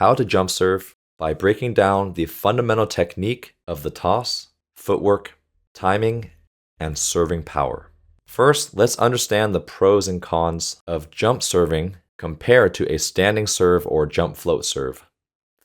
how to jump serve by breaking down the fundamental technique of the toss, footwork, timing, and serving power. First, let's understand the pros and cons of jump serving compared to a standing serve or jump float serve.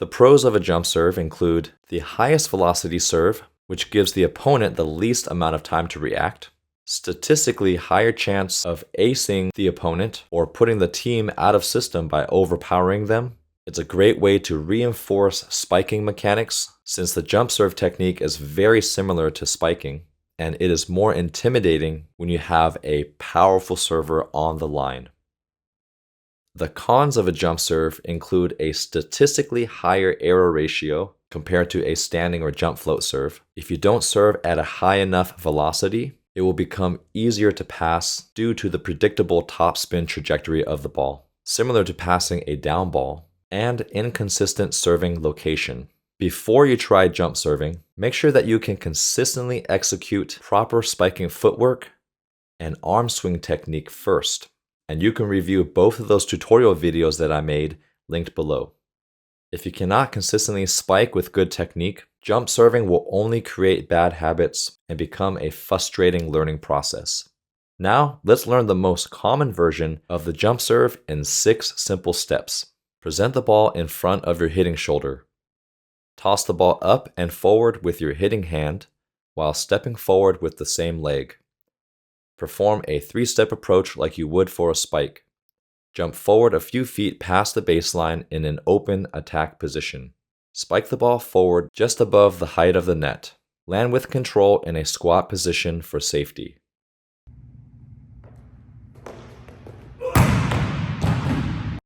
The pros of a jump serve include the highest velocity serve, which gives the opponent the least amount of time to react, statistically higher chance of acing the opponent or putting the team out of system by overpowering them. It's a great way to reinforce spiking mechanics since the jump serve technique is very similar to spiking, and it is more intimidating when you have a powerful server on the line. The cons of a jump serve include a statistically higher error ratio compared to a standing or jump float serve. If you don't serve at a high enough velocity, it will become easier to pass due to the predictable topspin trajectory of the ball, similar to passing a down ball, and inconsistent serving location. Before you try jump serving, make sure that you can consistently execute proper spiking footwork and arm swing technique first. And you can review both of those tutorial videos that I made linked below. If you cannot consistently spike with good technique, jump serving will only create bad habits and become a frustrating learning process. Now, let's learn the most common version of the jump serve in 6 simple steps. Present the ball in front of your hitting shoulder. Toss the ball up and forward with your hitting hand while stepping forward with the same leg. Perform a 3-step approach like you would for a spike. Jump forward a few feet past the baseline in an open attack position. Spike the ball forward just above the height of the net. Land with control in a squat position for safety.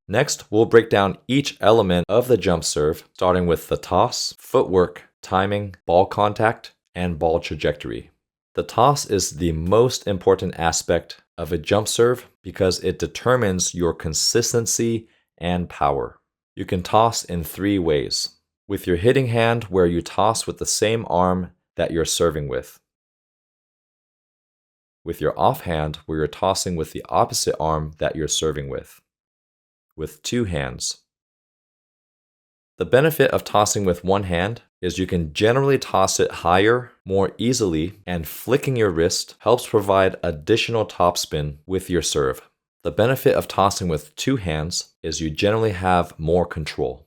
Next, we'll break down each element of the jump serve, starting with the toss, footwork, timing, ball contact, and ball trajectory. The toss is the most important aspect of a jump serve because it determines your consistency and power. You can toss in 3 ways. With your hitting hand, where you toss with the same arm that you're serving with. With your offhand, where you're tossing with the opposite arm that you're serving with. With 2 hands. The benefit of tossing with one hand is you can generally toss it higher more easily, and flicking your wrist helps provide additional topspin with your serve. The benefit of tossing with 2 hands is you generally have more control.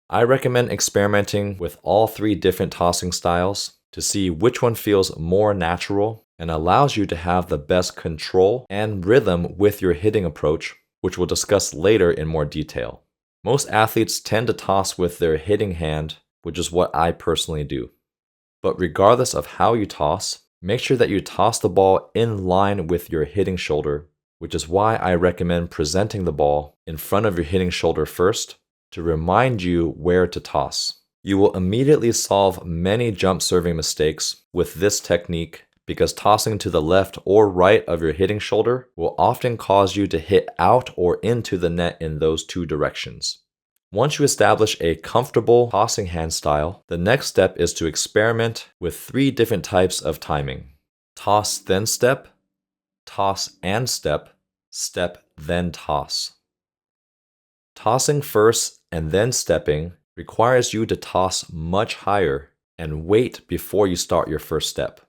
I recommend experimenting with all 3 different tossing styles to see which one feels more natural and allows you to have the best control and rhythm with your hitting approach, which we'll discuss later in more detail. Most athletes tend to toss with their hitting hand, which is what I personally do. But regardless of how you toss, make sure that you toss the ball in line with your hitting shoulder, which is why I recommend presenting the ball in front of your hitting shoulder first to remind you where to toss. You will immediately solve many jump serving mistakes with this technique because tossing to the left or right of your hitting shoulder will often cause you to hit out or into the net in those 2 directions. Once you establish a comfortable tossing hand style, the next step is to experiment with 3 different types of timing. Toss then step, toss and step, step then toss. Tossing first and then stepping requires you to toss much higher and wait before you start your first step.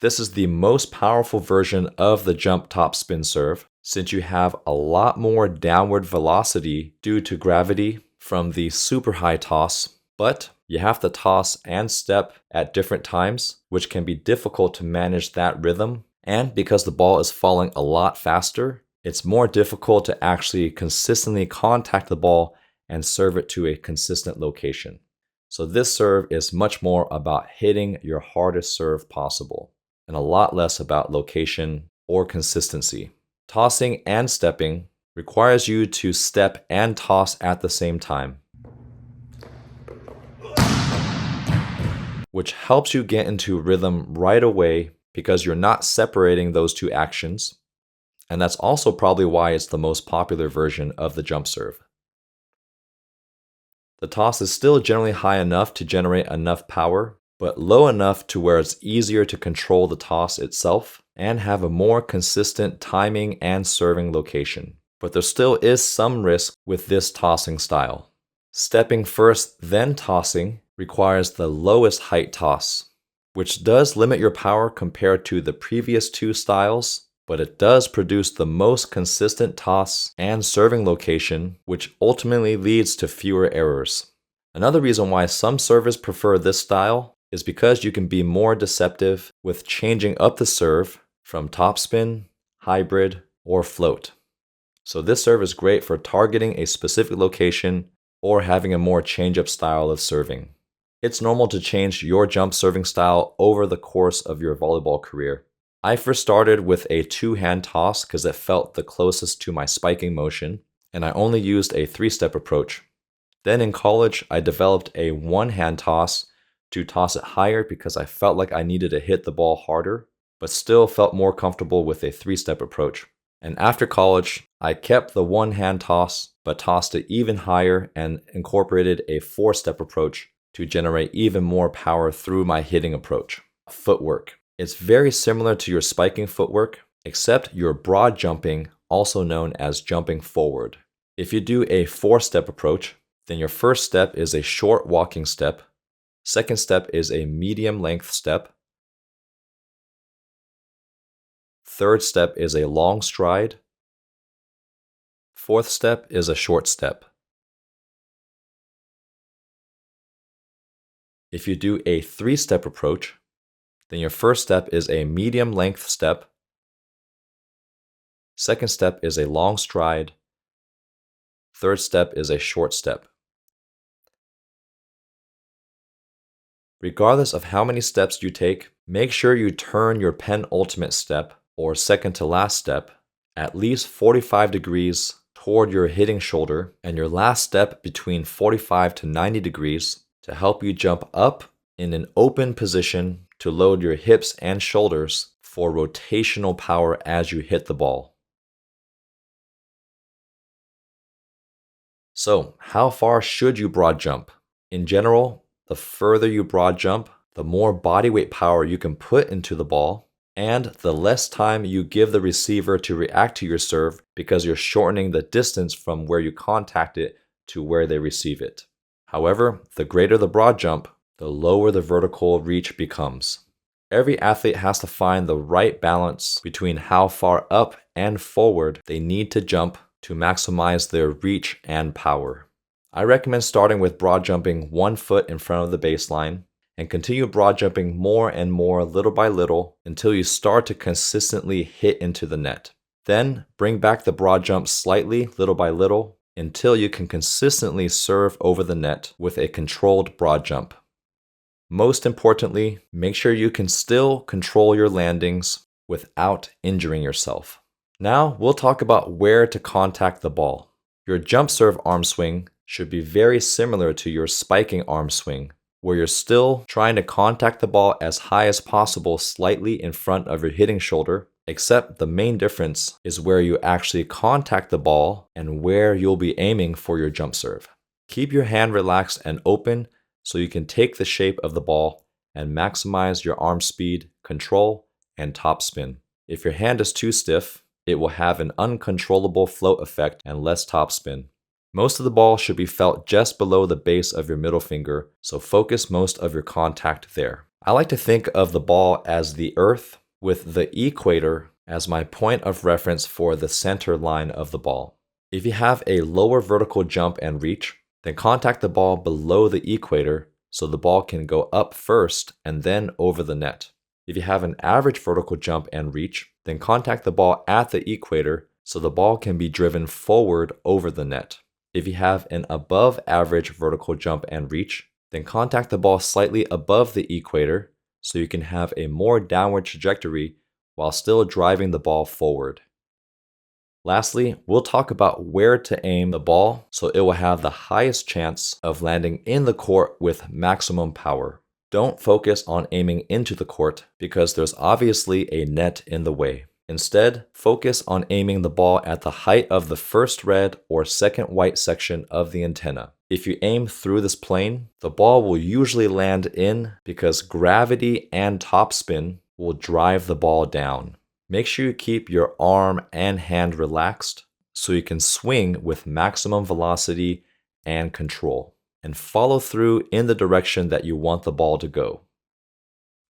This is the most powerful version of the jump topspin serve since you have a lot more downward velocity due to gravity from the super high toss, but you have to toss and step at different times, which can be difficult to manage that rhythm. And because the ball is falling a lot faster, it's more difficult to actually consistently contact the ball and serve it to a consistent location. So this serve is much more about hitting your hardest serve possible, and a lot less about location or consistency. Tossing and stepping requires you to step and toss at the same time, which helps you get into rhythm right away because you're not separating those 2 actions, and that's also probably why it's the most popular version of the jump serve. The toss is still generally high enough to generate enough power, but low enough to where it's easier to control the toss itself and have a more consistent timing and serving location. but there still is some risk with this tossing style. Stepping first, then tossing requires the lowest height toss, which does limit your power compared to the previous two styles, but it does produce the most consistent toss and serving location, which ultimately leads to fewer errors. Another reason why some servers prefer this style is because you can be more deceptive with changing up the serve from topspin, hybrid, or float. So this serve is great for targeting a specific location or having a more change-up style of serving. It's normal to change your jump serving style over the course of your volleyball career. I first started with a two-hand toss because it felt the closest to my spiking motion, and I only used a three-step approach. Then in college, I developed a one-hand toss to toss it higher because I felt like I needed to hit the ball harder, but still felt more comfortable with a three-step approach. And after college, I kept the one-hand toss, but tossed it even higher and incorporated a four-step approach to generate even more power through my hitting approach. Footwork. It's very similar to your spiking footwork, except you're broad jumping, also known as jumping forward. If you do a four-step approach, then your first step is a short walking step, second step is a medium length step, third step is a long stride, fourth step is a short step. If you do a three-step approach, then your first step is a medium length step, second step is a long stride, third step is a short step. Regardless of how many steps you take, make sure you turn your penultimate step, or second to last step, at least 45 degrees toward your hitting shoulder, and your last step between 45 to 90 degrees to help you jump up in an open position to load your hips and shoulders for rotational power as you hit the ball. So, how far should you broad jump? In general, the further you broad jump, the more body weight power you can put into the ball, and the less time you give the receiver to react to your serve because you're shortening the distance from where you contact it to where they receive it. However, the greater the broad jump, the lower the vertical reach becomes. Every athlete has to find the right balance between how far up and forward they need to jump to maximize their reach and power. I recommend starting with broad jumping 1 foot in front of the baseline and continue broad jumping more and more little by little until you start to consistently hit into the net. Then bring back the broad jump slightly little by little until you can consistently serve over the net with a controlled broad jump. Most importantly, make sure you can still control your landings without injuring yourself. Now we'll talk about where to contact the ball. Your jump serve arm swing should be very similar to your spiking arm swing, where you're still trying to contact the ball as high as possible slightly in front of your hitting shoulder, except the main difference is where you actually contact the ball and where you'll be aiming for your jump serve. Keep your hand relaxed and open so you can take the shape of the ball and maximize your arm speed, control, and top spin. If your hand is too stiff, it will have an uncontrollable float effect and less top spin. Most of the ball should be felt just below the base of your middle finger, so focus most of your contact there. I like to think of the ball as the earth with the equator as my point of reference for the center line of the ball. If you have a lower vertical jump and reach, then contact the ball below the equator so the ball can go up first and then over the net. If you have an average vertical jump and reach, then contact the ball at the equator so the ball can be driven forward over the net. If you have an above average vertical jump and reach, then contact the ball slightly above the equator so you can have a more downward trajectory while still driving the ball forward. Lastly, we'll talk about where to aim the ball so it will have the highest chance of landing in the court with maximum power. Don't focus on aiming into the court because there's obviously a net in the way. Instead, focus on aiming the ball at the height of the first red or second white section of the antenna. If you aim through this plane, the ball will usually land in because gravity and topspin will drive the ball down. Make sure you keep your arm and hand relaxed so you can swing with maximum velocity and control, and follow through in the direction that you want the ball to go.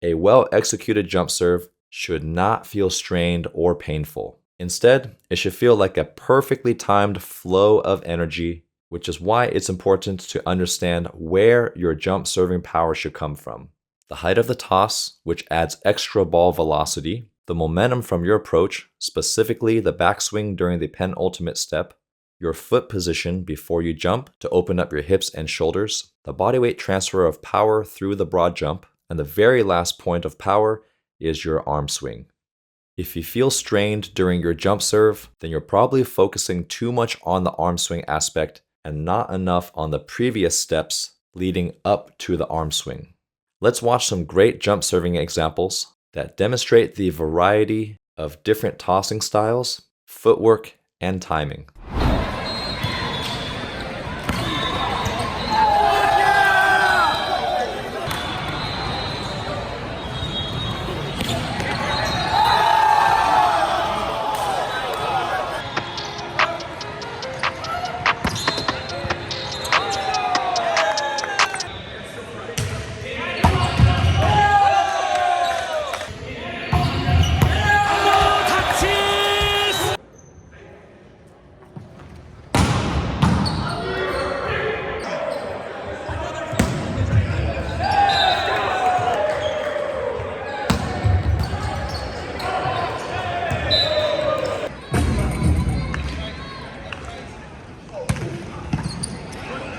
A well-executed jump serve should not feel strained or painful. Instead, it should feel like a perfectly timed flow of energy, which is why it's important to understand where your jump serving power should come from. The height of the toss, which adds extra ball velocity, the momentum from your approach, specifically the backswing during the penultimate step, your foot position before you jump to open up your hips and shoulders, the bodyweight transfer of power through the broad jump, and the very last point of power is your arm swing. If you feel strained during your jump serve, then you're probably focusing too much on the arm swing aspect and not enough on the previous steps leading up to the arm swing. Let's watch some great jump serving examples that demonstrate the variety of different tossing styles, footwork, and timing.